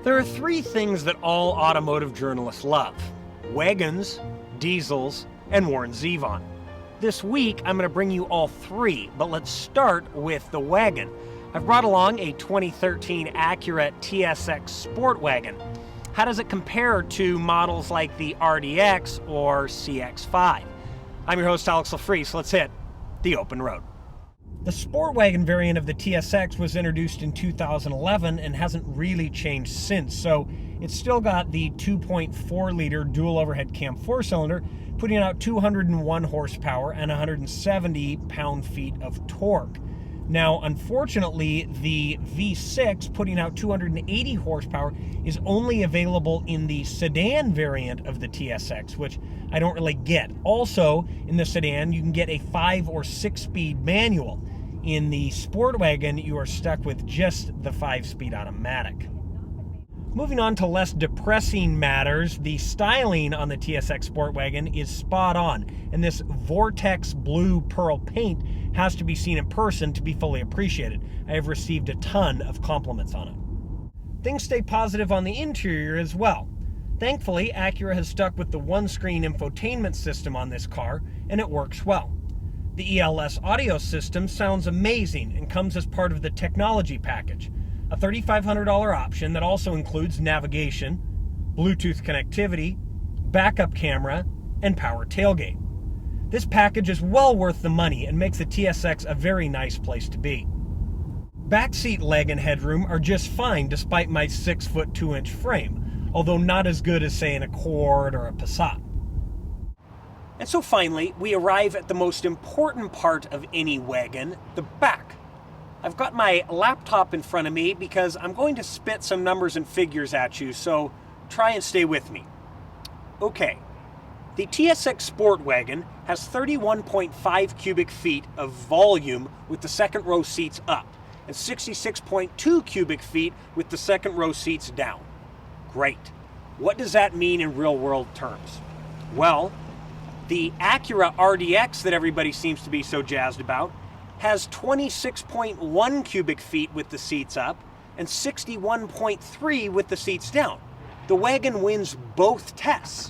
There are three things that all automotive journalists love: wagons, diesels, and Warren Zevon. This week, I'm going to bring you all three, but let's start with the wagon. I've brought along a 2013 Acura TSX Sportwagon. How does it compare to models like the RDX or CX-5? I'm your host, Alex LaFree, so let's hit the open road. The Sportwagon variant of the TSX was introduced in 2011 and hasn't really changed since, so it's still got the 2.4-liter dual overhead cam 4-cylinder, putting out 201 horsepower and 170 pound-feet of torque. Now, unfortunately, the V6, putting out 280 horsepower, is only available in the sedan variant of the TSX, which I don't really get. Also, in the sedan, you can get a 5 or 6-speed manual. In the Sportwagon, you are stuck with just the 5-speed automatic. Moving on to less depressing matters, the styling on the TSX Sportwagon is spot on, and this Vortex blue pearl paint has to be seen in person to be fully appreciated. I have received a ton of compliments on it. Things stay positive on the interior as well. Thankfully, Acura has stuck with the one-screen infotainment system on this car, and it works well. The ELS audio system sounds amazing and comes as part of the technology package, a $3,500 option that also includes navigation, Bluetooth connectivity, backup camera, and power tailgate. This package is well worth the money and makes the TSX a very nice place to be. Backseat leg and headroom are just fine despite my 6-foot 2-inch frame, although not as good as, say, an Accord or a Passat. And so finally, we arrive at the most important part of any wagon, the back. I've got my laptop in front of me because I'm going to spit some numbers and figures at you, so try and stay with me. Okay, the TSX Sportwagon has 31.5 cubic feet of volume with the second row seats up, and 66.2 cubic feet with the second row seats down. Great. What does that mean in real-world terms? Well, the Acura RDX that everybody seems to be so jazzed about has 26.1 cubic feet with the seats up and 61.3 with the seats down. The wagon wins both tests.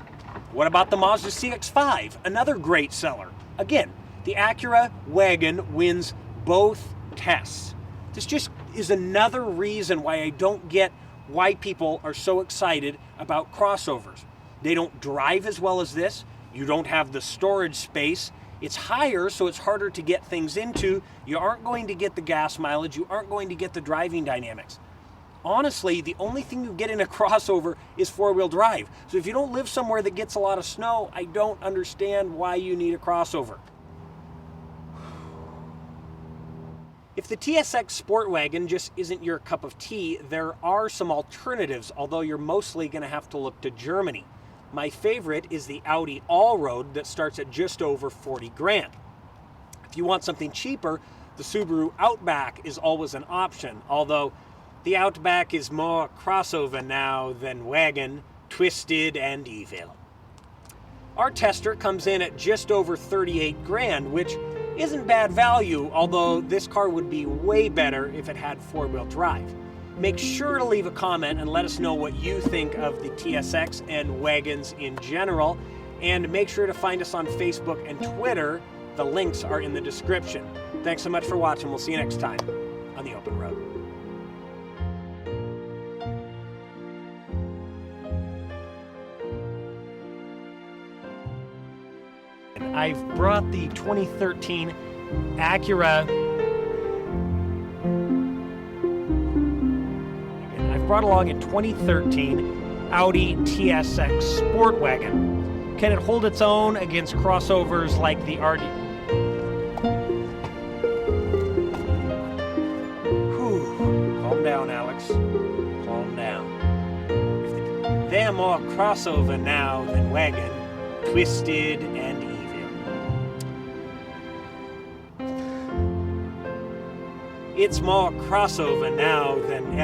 What about the Mazda CX-5, another great seller? Again, the Acura wagon wins both tests. This just is another reason why I don't get why people are so excited about crossovers. They don't drive as well as this. You don't have the storage space. It's higher, so it's harder to get things into. You aren't going to get the gas mileage. You aren't going to get the driving dynamics. Honestly, the only thing you get in a crossover is four-wheel drive. So if you don't live somewhere that gets a lot of snow, I don't understand why you need a crossover. If the TSX Sportwagon just isn't your cup of tea, there are some alternatives, although you're mostly going to have to look to Germany. My favorite is the Audi Allroad that starts at just over 40 grand. If you want something cheaper, the Subaru Outback is always an option, although the Outback is more crossover now than wagon, twisted and evil. Our Tester comes in at just over 38 grand, which isn't bad value, although this car would be way better if it had four-wheel drive. Make sure to leave a comment and let us know what you think of the TSX and wagons in general. And make sure to find us on Facebook and Twitter. The links are in the description. Thanks so much for watching. We'll see you next time on the Open Road. I've brought the 2013 Acura. I've brought along a 2013 Audi TSX Sportwagon. Can it hold its own against crossovers like the RD? Whew. Calm down, Alex. Calm down. They're more crossover now than wagon, twisted and evil. It's more crossover now than